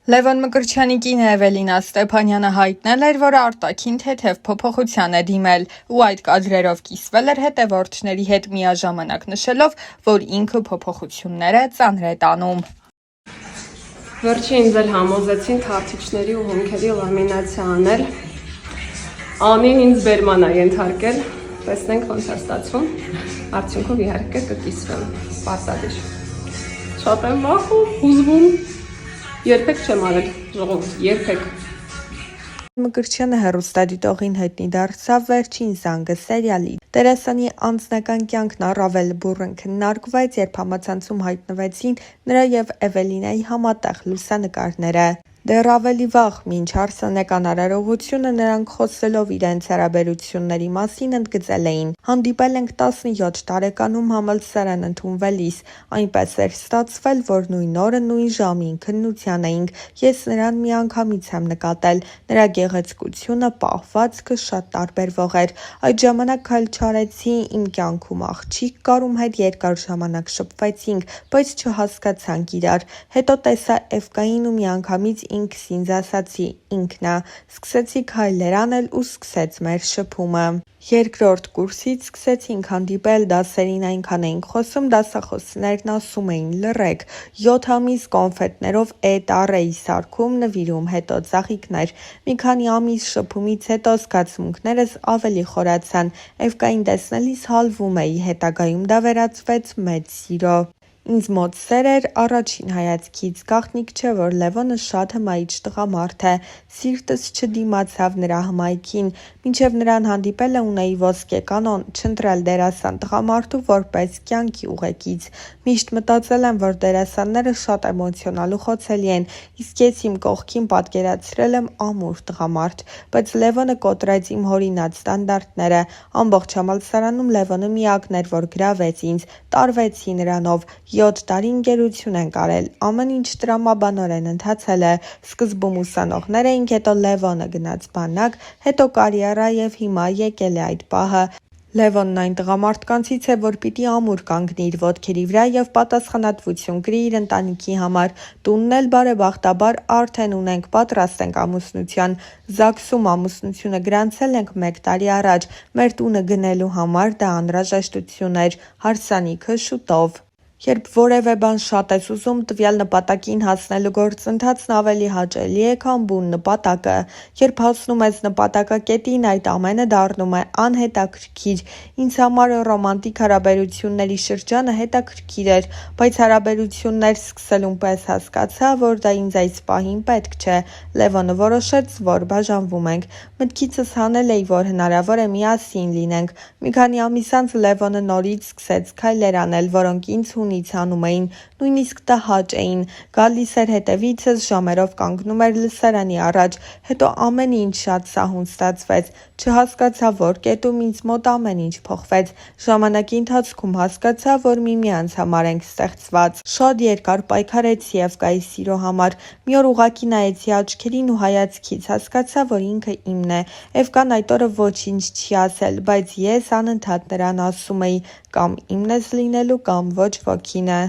Լևոն Մկրտչյանի կինը Էվելինա Ստեփանյանը հայտնել էր, որ արտաքին թեթև փոփոխության է դիմել ու այդ կադրերով կիսվել էր հետևորդների հետ միաժամանակ նշելով, որ ինքը փոփոխությունները ծանր է տանում։ Վերջին ինձ էլ համոզեցին թարթիչների ու հոնքերի լամինացիա անել։ Անին ինձ բերման է ենթարկել, տեսնենք ոնց է ստացվում, արդյունքում իհարկե կկիսվեմ, պարտադիր։ Շատ եմ վախում, հուզվում, երբեք չեմ արել, ժողովուրդ, երբեք։ Մկրտչյանը հեռուստադիտողին հայտնի դարձավ վերջին զանգը սերիալի։ Դերասանի անձնական կյանքն առավել բուռն քննարկվեց, երբ համացանցում հայտնվեցին նրա եւ Էվելինայի համատեղ լուսանկարները։ Դեռ ավելի վաղ, մինչ հարսանեկան արարողությունը, նրանք խոսելով իրենց հարաբերությունների մասին ընդգծել էին. «Հանդիպել ենք 17 տարեկանում համալսարան ընդունվելիս, այնպես էր ստացվել, որ նույն օրը, նույն ժամին քննության էինք, ես նրան միանգամից եմ նկատել, նրա գեղեցկությունը, պահվածքը շատ տարբերվող էր, այդ ժամանակ քայլ չարեցի, իմ կյանքում աղջիկ կար, ում հետ երկար ժամանակ շփվեցինք, բայց չհասկացանք իրար, հետո տեսա Էվկային ու միանգամից ինքս ինձ ասացի, ինքն ա, սկսեցի քայլեր անել ու սկսեց մեր շփումը։ Երկրորդ կուրսից սկսեցինք հանդիպել, դասերին այնքան էինք խոսում, դասախոսներն ասում էին լռեք, 7 ամիս կոնֆետներով տառ էի սարքում, նվիրում, հետո ծաղիկներ, մի քանի ամիս շփումից հետո զգացմունքներս ավելի խորացան, Էվկային տեսնելիս հալվում էի, հետագայում դա վերածվեց մեծ սիրո։ Ինձ մոտ սեր էր առաջին հայացքից, գաղտնիք չէ, որ Լևոնը շատ հմայիչ տղամարդ է, սիրտս չդիմացավ նրա հմայքին, մինչև նրան հանդիպելը ունեի ոսկե կանոն, չընտրել դերասան տղամարդու որպես կյանքի ուղեկից։ Միշտ մտածել եմ, որ դերասանները շատ էմոցիոնալ ու խոցելի են, իսկ ես իմ կողքին պատկերացրել եմ ամուր տղամարդ, բայց Լևոնը կոտրեց իմ հորինած ստանդարտները, ամբողջ համալսարանում Լևոնը միակն էր, որ գրավեց ինձ, տարվեցի նրանով, 7 տարի ընկերություն ենք արել, ամեն ինչ տրամաբանորեն ընթացել է, սկզբում ուսանողներ էինք, հետո Լևոնը գնաց բանակ, հետո կարիերա եւ հիմա եկել է այդ պահը։ Լևոնն այն տղամարդկանցից է, որ պիտի ամուր կանգնի իր ոտքերի վրա եւ պատասխանատվություն կրի իր ընտանիքի համար, տունն էլ բարեբախտաբար արդեն ունենք, պատրաստ ենք ամուսնության, ԶԱԳՍ-ում ամուսնությունը գրանցել ենք 1 տարի առաջ, մեր տունը գնելու համար դա անհրաժեշտություն էր, հարսանիքը շուտով։ Երբ որևէ բան շատ ես ուզում, տվյալ նպատակին հասնելու գործընթացն ավելի հաճելի է, քան բուն նպատակը։ Երբ հասնում ես նպատակակետին, այդ ամենը դառնում է անհետաքրքիր։ Ինձ համար ռոմանտիկ հարաբերությունների շրջանը հետաքրքիր էր, բայց հարաբերություններ սկսելուն պես հասկացա, որ դա ինձ այս պահին պետք չէ։ Լևոնը որոշեց, որ բաժանվում ենք։ Մտքիցս հանել էի, որ հնարավոր է միասին լինենք։ Մի քանի ամիս անց Լևոնը նորից սկսեց քայլեր անել, որոնք ինձ հունից հանում էին, նույնիսկ տհաճ էին, գալիս էր հետևիցս, ժամերով կանգնում էր լսարանի առաջ, հետո ամեն ինչ շատ սահուն ստացվեց, չհասկացա որ կետում ինձ մոտ ամեն ինչ փոխվեց, ժամանակի ընթացքում հասկացա, որ միմյանց համար ենք ստեղծված։ Շատ երկար պայքարեցի Էվկայի սիրո համար, մի օր ուղղակի նայեցի աչքերին ու հայացքից, հասկացա, որ ինքը իմն է, Էվկան այդ օրը ոչինչ չի ասել, բայց ես անընդհատ նրան ասում էի, կամ իմն ես լինելու, կամ ոչ ոքինը։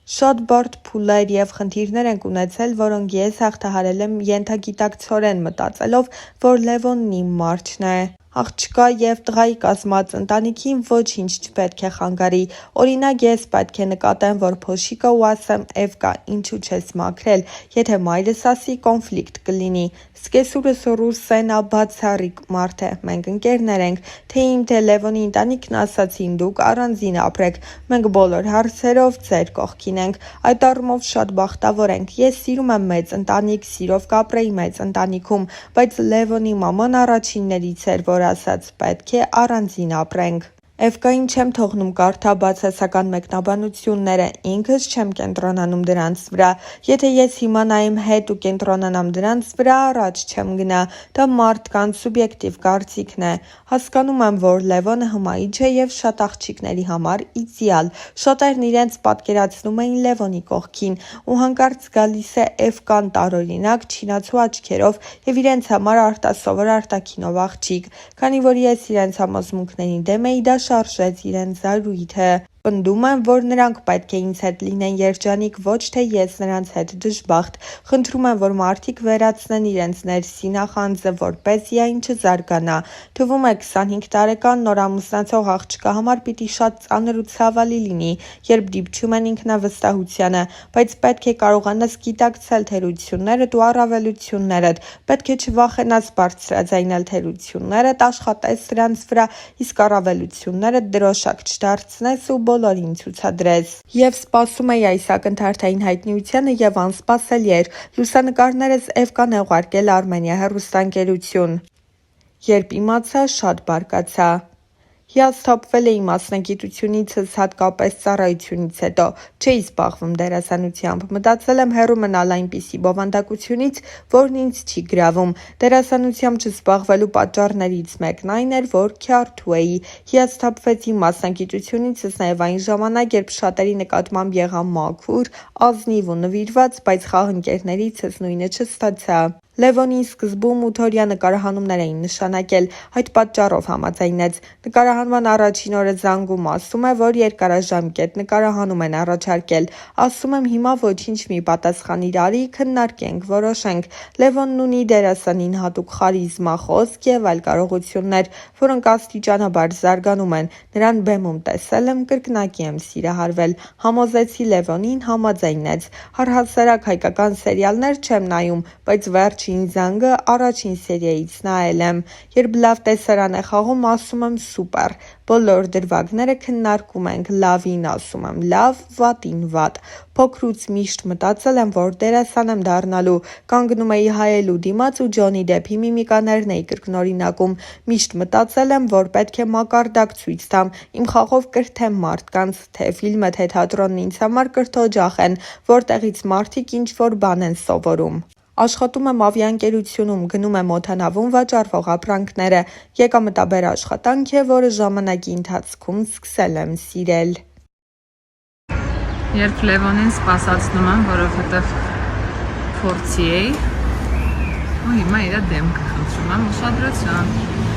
Շատ բարդ փուլեր եւ խնդիրներ ենք ունեցել, որոնք ես հաղթահարել եմ ենթագիտակցորեն մտածելով, որ Լևոնն իմ մարջն է։ Աղջկա եւ տղայի կազմած ընտանիքին ոչինչ չպետք է խանգարի։ Օրինակ ես պետք է նկատեմ, որ փոշիկը ու ասեմ Էվկա, ինչու չես մաքրել, եթե մայրս ասի կոնֆլիկտ կլինի։ Սկեսուրս ռուսեն ա բացառիկ մարդ է, մենք ընկերներ ենք, թե իմ թե Լևոնի ընտանիքն ասացին դուք առանձին ապրեք, մենք բոլոր հարցերով ձեր կողքին ենք, այդ առումով շատ բախտավոր ենք, ես սիրում եմ մեծ ընտանիք, սիրով կապրեի մեծ ընտանիքում, բայց Լևոնի մաման առաջիններից էր, որ ասաց պետք է առանձին ապրենք։ Էվկային չեմ թողնում կարդա բացասական մեկնաբանությունները, ինքս չեմ կենտրոնանում դրանց վրա, եթե ես հիմա նայեմ հետ ու կենտրոնանամ դրանց վրա, առաջ չեմ գնա, դա մարդկանց սուբյեկտիվ կարծիքն է, հասկանում եմ, որ Լևոնը հմայիչ է եւ շատ աղջիկների համար իդեալ, շատերն իրենց պատկերացնում էին Լևոնի կողքին ու հանկարծ գալիս է Էվկան տարօրինակ չինացու աչքերով եւ իրենց համար արտասովոր արտաքինով աղջիկ, քանի որ ես իրենց համոզմունքներին դեմ էի, դա շարժեց իրենց զարույթը, Պնդում են, որ նրանք պետք է ինձ հետ լինեն երջանիկ, ոչ թե ես նրանց հետ դժբախտ։ Խնդրում են, որ մարդիկ վերացնեն իրենց ներսի նախանձը, որպեսզի այն չզարգանա։ Թվում է 25 տարեկան նոր ամուսնացող աղջկա համար պիտի շատ ծանր ու ցավալի լինի, երբ դիպչում են ինքնավստահությանը, բայց պետք է կարողանաս գիտակցել թերություններդ ու առավելություններդ, պետք է չվախենաս բարձրաձայնել թերություններդ, աշխատես դրանց վրա, իսկ առավելություններդ դրոշակ չդարձնես ու բոլորին ցուցադրես։ Եվ սպասում էի այս ակնթարթային հայտնիությանը և անսպասելի էր, լուսանկարներս Էվկան է ուղարկել Արմենիա հեռուստաընկերություն։ Երբ իմացա, շատ բարկացա։ Հիասթափվել էի մասնագիտությունիցս, հատկապես ծառայությունից հետո, չէի զբաղվում դերասանությամբ, մտածել եմ հեռու մնալ այնպիսի բովանդակությունից, որն ինձ չի գրավում։ Դերասանությամբ չզբաղվելու պատճառներից մեկն այն էր, որ քյարթու էի։ Հիասթափվեցի մասնագիտությունիցս նաև այն ժամանակ, երբ շատերի նկատմամբ եղա մաքուր, ազնիվ ու նվիրված, բայց խաղընկերներիցս նույնը չստացա։ Լևոնին սկզբում ու Թորյա նկարահանումներ էին նշանակել, այդ պատճառով համաձայնեց։ Նկարահանման առաջին օրը զանգում ասում է, որ երկարաժամկետ նկարահանում են առաջարկել։ Ասում եմ հիմա ոչինչ մի պատասխանիր արի, քննարկենք, որոշենք։ Լևոնն ունի դերասանին հատուկ խարիզմա, խոսք և այլ կարողություններ, որոնք աստիճանաբար զարգանում են։ Նրան բեմում տեսել եմ, կրկնակի եմ սիրահարվել։ Համոզեցի Լևոնին, համաձայնեց։ Առհասարակ հայկական սերիալներ չեմ նայում, բայց վերջին զանգը առաջին սերիայից նայել եմ։ Երբ լավ տեսարան է խաղում, ասում եմ սուպեր։ Բոլոր դրվագները քննարկում ենք, լավին ասում եմ լավ, վատին վատ։ Փոքրուց միշտ մտածել եմ, որ դերասան եմ դառնալու։ Կանգնում էի հայելու դիմաց ու Ջոնի Դեփի միմիկաներն էի կրկնօրինակում։ Միշտ մտածել եմ, որ պետք է մակարդակ ցույց տամ, իմ խաղով կրթեմ մարդկանց, թե ֆիլմը, թե թատրոնն ինձ համար կրթօջախ են, որտեղից մարդիկ ինչ-որ բան են սովորում։ Աշխատում եմ ավիաընկերությունում, գնում եմ օդանավում վաճառվող ապրանքները։ Եկամտաբեր աշխատանք է, որը ժամանակի ընթացքում սկսել եմ սիրել։ Երբ Լևոնին սպասացնում եմ, որովհետև փորձի էի, ու հիմա իր դեմքը խնդրում եմ ուշադրություն։